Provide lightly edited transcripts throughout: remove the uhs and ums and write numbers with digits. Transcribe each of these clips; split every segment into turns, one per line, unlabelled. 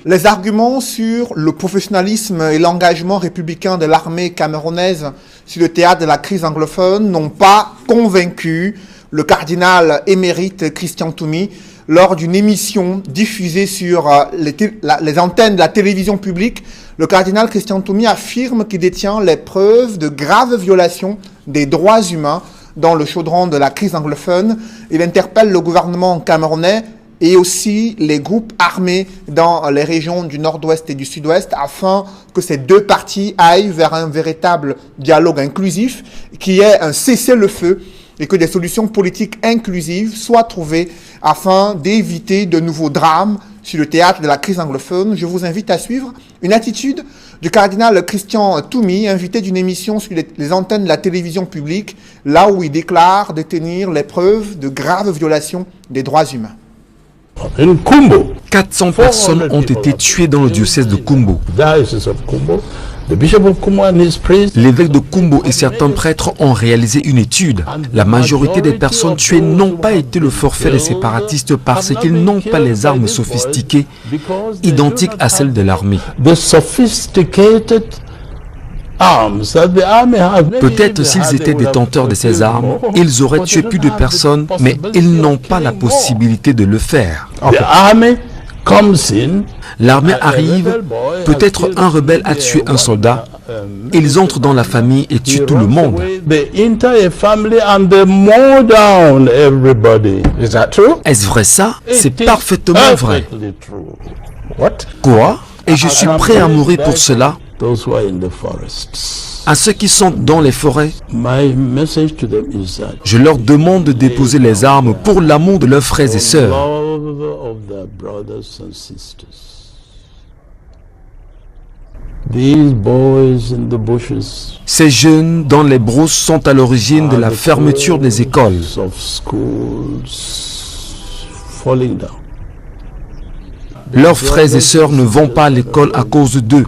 Les arguments sur le professionnalisme et l'engagement républicain de l'armée camerounaise sur le théâtre de la crise anglophone n'ont pas convaincu le cardinal émérite Christian Toumi lors d'une émission diffusée sur les antennes de la télévision publique. Le cardinal Christian Toumi affirme qu'il détient les preuves de graves violations des droits humains dans le chaudron de la crise anglophone. Il interpelle le gouvernement camerounais et aussi les groupes armés dans les régions du nord-ouest et du sud-ouest afin que ces deux parties aillent vers un véritable dialogue inclusif, qui est un cessez-le-feu et que des solutions politiques inclusives soient trouvées afin d'éviter de nouveaux drames sur le théâtre de la crise anglophone. Je vous invite à suivre une attitude du cardinal Christian Toumi, invité d'une émission sur les antennes de la télévision publique, là où il déclare détenir les preuves de graves violations des droits humains.
400 personnes ont été tuées dans le diocèse de Kumbo. L'évêque de Kumbo et certains prêtres ont réalisé une étude. La majorité des personnes tuées n'ont pas été le forfait des séparatistes parce qu'ils n'ont pas les armes sophistiquées identiques à celles de l'armée. Peut-être s'ils étaient détenteurs de ces armes, ils auraient tué plus de personnes, mais ils n'ont pas la possibilité de le faire. L'armée arrive, peut-être un rebelle a tué un soldat, ils entrent dans la famille et tuent tout le monde. Est-ce vrai ça? C'est parfaitement vrai. Quoi? Et je suis prêt à mourir pour cela. À ceux qui sont dans les forêts, je leur demande de déposer les armes pour l'amour de leurs frères et sœurs. Ces jeunes dans les brousses sont à l'origine de la fermeture des écoles. Leurs frères et sœurs ne vont pas à l'école à cause d'eux.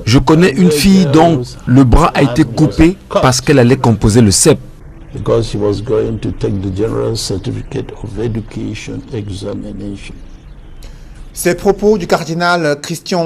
Je connais une fille dont le bras a été coupé parce qu'elle allait composer le CEP.
Ces propos du cardinal Christian